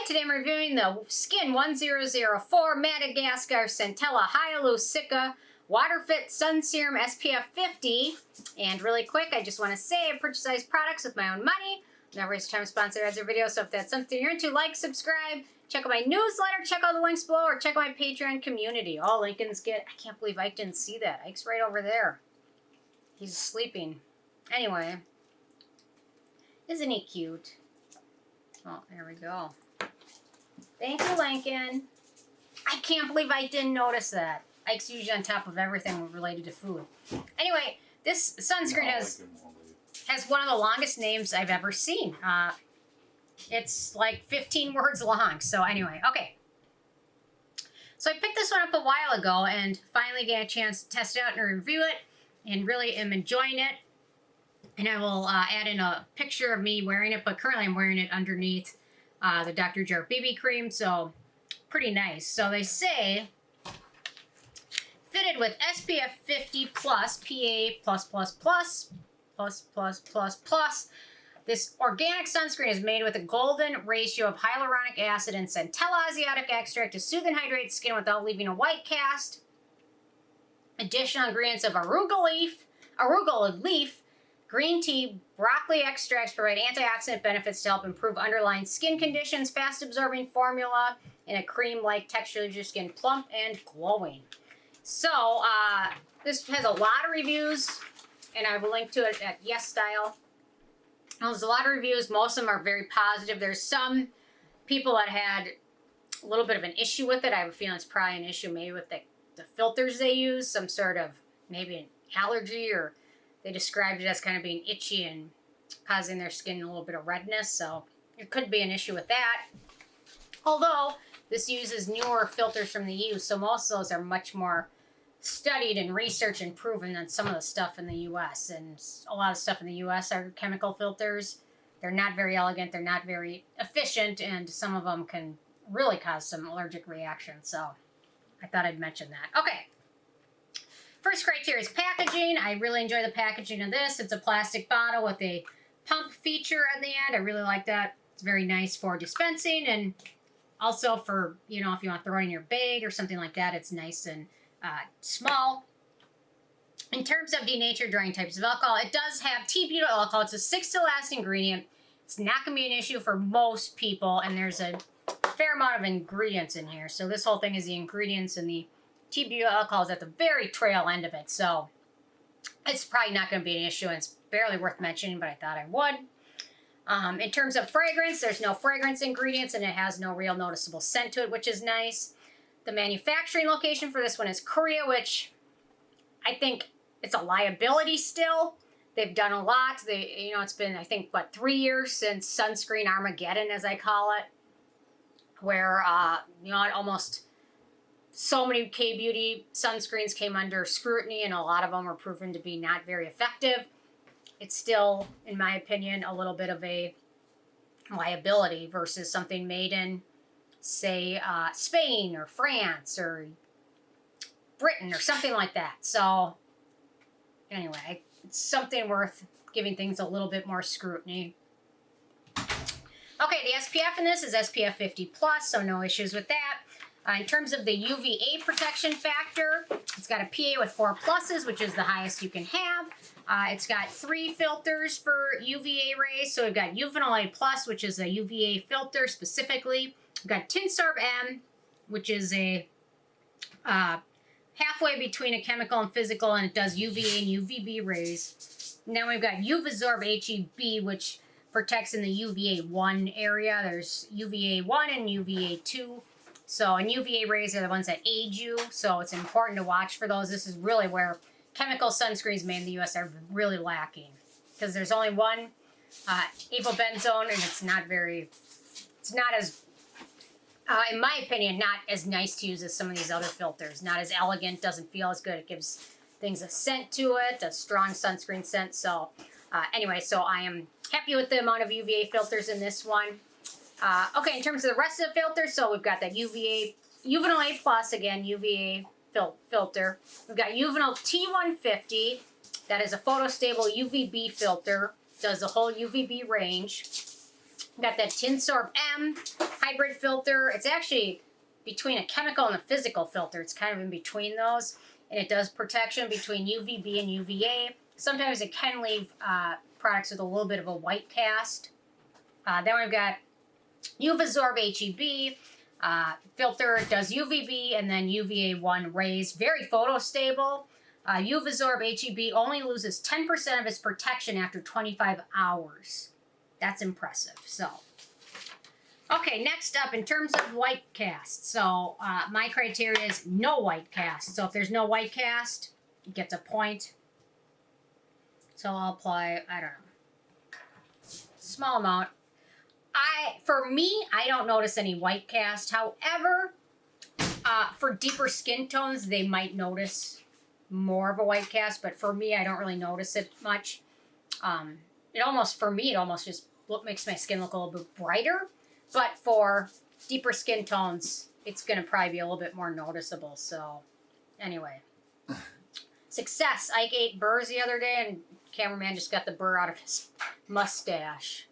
today I'm reviewing the Skin 1004 Madagascar Centella Hyalu-Cica Water Fit Sun Serum SPF 50. And really quick, I just want to say I purchase these products with my own money. Never waste time to sponsor ads or videos, so if that's something you're into, like, subscribe, check out my newsletter, check out the links below, or check out my Patreon community. All Lincolns get. I can't believe Ike didn't see that. Ike's right over there. He's sleeping. Anyway. Isn't he cute? Oh, there we go. Thank you, Lincoln. I can't believe I didn't notice that. Ike's usually on top of everything related to food. Anyway, this sunscreen has one of the longest names I've ever seen. It's like 15 words long. So anyway, okay. So I picked this one up a while ago and finally get a chance to test it out and review it, and really am enjoying it. And I will add in a picture of me wearing it, but currently I'm wearing it underneath the Dr. Jart BB cream, so pretty nice. So they say, fitted with SPF 50 plus, PA+++++++++. This organic sunscreen is made with a golden ratio of hyaluronic acid and Centella Asiatica extract to soothe and hydrate skin without leaving a white cast. Additional ingredients of arugula leaf, green tea, broccoli extracts provide antioxidant benefits to help improve underlying skin conditions. Fast-absorbing formula in a cream-like texture leaves your skin plump and glowing. So, this has a lot of reviews, and I will link to it at Yes Style. There's a lot of reviews. Most of them are very positive. There's some people that had a little bit of an issue with it. I have a feeling it's probably an issue maybe with the filters they use, some sort of maybe an allergy, or they described it as kind of being itchy and causing their skin a little bit of redness, so it could be an issue with that. Although, this uses newer filters from the EU, so most of those are much more studied and researched and proven than some of the stuff in the US. And a lot of stuff in the US are chemical filters. They're not very elegant, they're not very efficient, and some of them can really cause some allergic reactions, so I thought I'd mention that. Okay. First criteria is packaging. I really enjoy the packaging of this. It's a plastic bottle with a pump feature at the end. I really like that. It's very nice for dispensing, and also for, you know, if you want to throw it in your bag or something like that, it's nice and small. In terms of denatured drying types of alcohol, it does have t-Butyl alcohol. It's a 6 to last ingredient. It's not going to be an issue for most people, and there's a fair amount of ingredients in here. So this whole thing is the ingredients, and the t-Butyl alcohol is at the very tail end of it, so it's probably not going to be an issue, and it's barely worth mentioning, but I thought I would. In terms of fragrance, there's no fragrance ingredients, and it has no real noticeable scent to it, which is nice. The manufacturing location for this one is Korea, which I think it's a liability still. They've done a lot. It's been, I think, 3 years since Sunscreen Armageddon, as I call it, where, almost so many K-beauty sunscreens came under scrutiny, and a lot of them were proven to be not very effective. It's still, in my opinion, a little bit of a liability versus something made in, say, Spain or France or Britain or something like that. So, anyway, it's something worth giving things a little bit more scrutiny. Okay, the SPF in this is SPF 50+, so no issues with that. In terms of the UVA protection factor, it's got a PA with 4 pluses, which is the highest you can have. It's got 3 filters for UVA rays. So we've got Juvenile A+, which is a UVA filter specifically. We've got Tinsorb M, which is a halfway between a chemical and physical, and it does UVA and UVB rays. Now we've got Uvazorb HEB, which protects in the UVA1 area. There's UVA1 and UVA2. So, and UVA rays are the ones that aid you, so it's important to watch for those. This is really where chemical sunscreens made in the U.S. are really lacking, because there's only one avobenzone, and it's not as, in my opinion, not as nice to use as some of these other filters. Not as elegant, doesn't feel as good. It gives things a scent to it, a strong sunscreen scent. So, anyway, so I am happy with the amount of UVA filters in this one. Okay, in terms of the rest of the filters, so we've got that Juvenile A+, again, UVA filter. We've got Juvenile T150, that is a photostable UVB filter, does the whole UVB range. We've got that Tinsorb M hybrid filter. It's actually between a chemical and a physical filter. It's kind of in between those. And it does protection between UVB and UVA. Sometimes it can leave products with a little bit of a white cast. Then we've got UVAsorb HEB. Filter does UVB and then UVA1 rays. Very photostable. UVAsorb HEB only loses 10% of its protection after 25 hours. That's impressive. So, okay, next up, in terms of white cast. So, my criteria is no white cast. So, if there's no white cast, it gets a point. So, I'll apply, I don't know, small amount. For me, I don't notice any white cast. However, for deeper skin tones, they might notice more of a white cast. But for me, I don't really notice it much. For me, it almost just makes my skin look a little bit brighter. But for deeper skin tones, it's going to probably be a little bit more noticeable. So, anyway. Success. Ike ate burrs the other day, and cameraman just got the burr out of his mustache.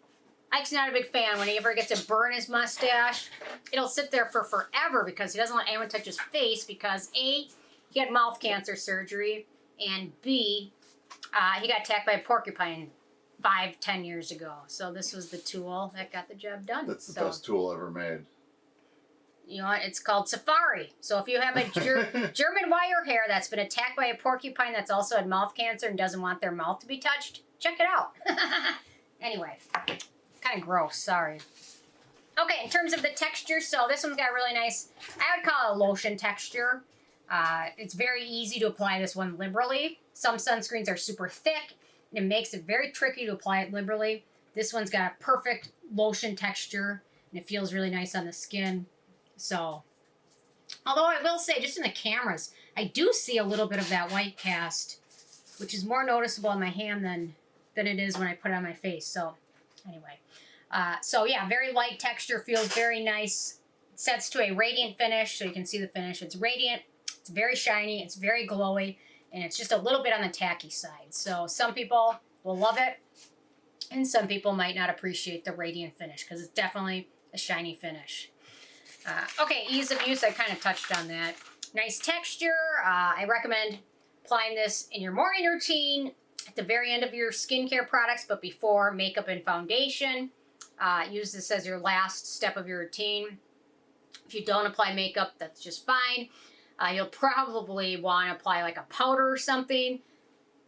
Ike's not a big fan. When he ever gets a burr in his mustache, it'll sit there for forever because he doesn't let anyone touch his face because A, he had mouth cancer surgery, and B, he got attacked by a porcupine 5-10 years ago. So this was the tool that got the job done. That's the best tool ever made. You know what? It's called Safari. So if you have a German wire hair that's been attacked by a porcupine that's also had mouth cancer and doesn't want their mouth to be touched, check it out. Anyway, kind of gross, sorry. Okay, in terms of the texture, so this one's got really nice, I would call it a lotion texture. It's very easy to apply this one liberally. Some sunscreens are super thick, and it makes it very tricky to apply it liberally. This one's got a perfect lotion texture, and it feels really nice on the skin. So, although I will say, just in the cameras, I do see a little bit of that white cast, which is more noticeable on my hand than it is when I put it on my face. So, anyway. So, yeah, very light texture, feels very nice. It sets to a radiant finish, so you can see the finish. It's radiant, it's very shiny, it's very glowy, and it's just a little bit on the tacky side. So, some people will love it, and some people might not appreciate the radiant finish, because it's definitely a shiny finish. Okay, ease of use, I kind of touched on that. Nice texture. I recommend applying this in your morning routine, at the very end of your skincare products, but before makeup and foundation. Use this as your last step of your routine. If you don't apply makeup, that's just fine. You'll probably want to apply like a powder or something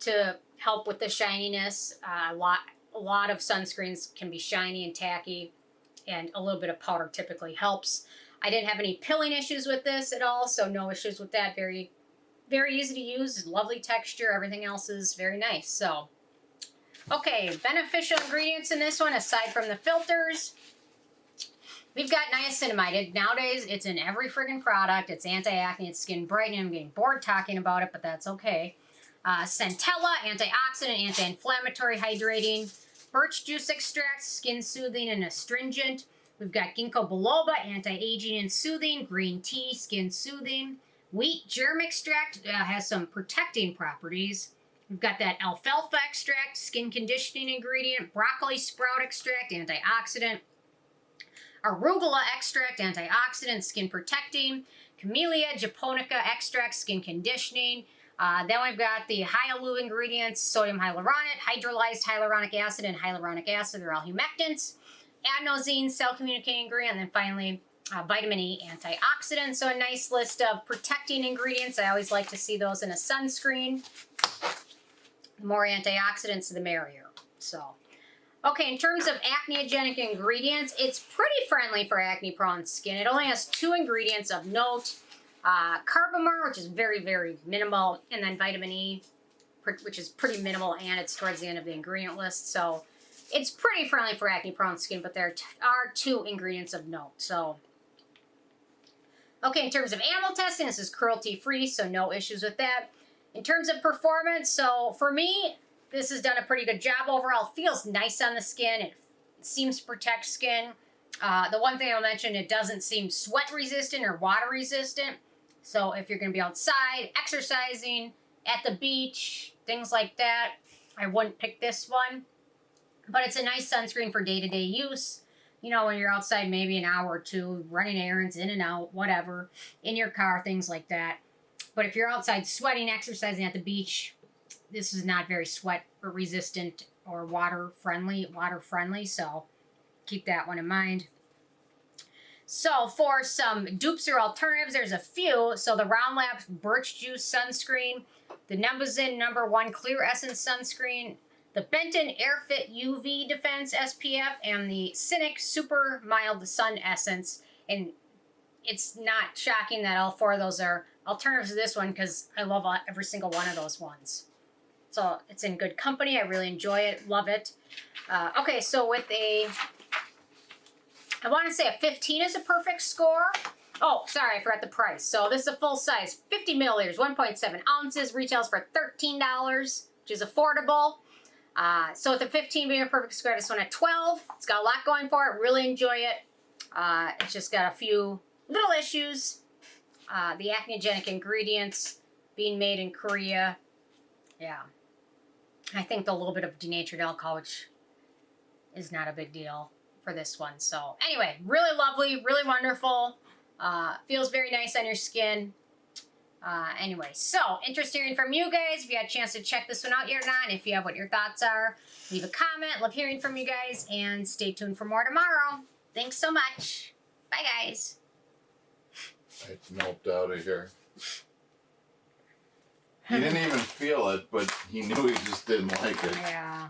to help with the shininess. A lot of sunscreens can be shiny and tacky, and a little bit of powder typically helps. I didn't have any pilling issues with this at all, so no issues with that. Very, very easy to use, lovely texture, everything else is very nice. So, okay, beneficial ingredients in this one, aside from the filters. We've got niacinamide. Nowadays, it's in every friggin' product. It's anti-acne, it's skin brightening. I'm getting bored talking about it, but that's okay. Centella, antioxidant, anti-inflammatory, hydrating. Birch juice extract, skin soothing and astringent. We've got Ginkgo biloba, anti-aging and soothing. Green tea, skin soothing. Wheat germ extract has some protecting properties. We've got that alfalfa extract, skin conditioning ingredient. Broccoli sprout extract, antioxidant. Arugula extract, antioxidant, skin protecting. Camellia japonica extract, skin conditioning. Then we've got the Hyalu ingredients, sodium hyaluronate, hydrolyzed hyaluronic acid, and hyaluronic acid are all humectants. Adenosine, cell communicating ingredient, and then finally vitamin E antioxidant. So a nice list of protecting ingredients. I always like to see those in a sunscreen. The more antioxidants, the merrier. So, okay, in terms of acneogenic ingredients, it's pretty friendly for acne-prone skin. It only has 2 ingredients of note. Carbamar, which is very, very minimal, and then vitamin E, which is pretty minimal, and it's towards the end of the ingredient list. So, it's pretty friendly for acne-prone skin, but there are 2 ingredients of note. So, okay, in terms of animal testing, this is cruelty-free, so no issues with that. In terms of performance, so for me, this has done a pretty good job overall. It feels nice on the skin. It seems to protect skin. The one thing I'll mention, it doesn't seem sweat-resistant or water-resistant. So if you're going to be outside, exercising, at the beach, things like that, I wouldn't pick this one. But it's a nice sunscreen for day-to-day use. you know, when you're outside maybe an hour or two, running errands, in and out, whatever, in your car, things like that. But if you're outside sweating, exercising at the beach, this is not very sweat resistant or water friendly, so keep that one in mind. So for some dupes or alternatives, there's a few. So the Round Labs Birch Juice Sunscreen, the Numbuzin #1 Clear Essence Sunscreen, the Benton Airfit UV Defense SPF, and the Cynic Super Mild Sun Essence. And it's not shocking that all 4 of those are alternatives to this one because I love every single one of those ones. So it's in good company. I really enjoy it. Love it. Okay, so with I want to say a 15 is a perfect score. Oh, sorry, I forgot the price. So this is a full size, 50 milliliters, 1.7 ounces, retails for $13, which is affordable. So with the 15 being a perfect score, this one at 12. It's got a lot going for it. Really enjoy it. It's just got a few little issues. The acneogenic ingredients being made in Korea. Yeah. I think the little bit of denatured alcohol, which is not a big deal for this one. So anyway, really lovely, really wonderful. Feels very nice on your skin. Anyway, so interested in hearing from you guys. If you had a chance to check this one out yet or not, and if you have what your thoughts are, leave a comment. Love hearing from you guys, and stay tuned for more tomorrow. Thanks so much. Bye, guys. I noped out of here. He didn't even feel it, but he knew he just didn't like it. Yeah.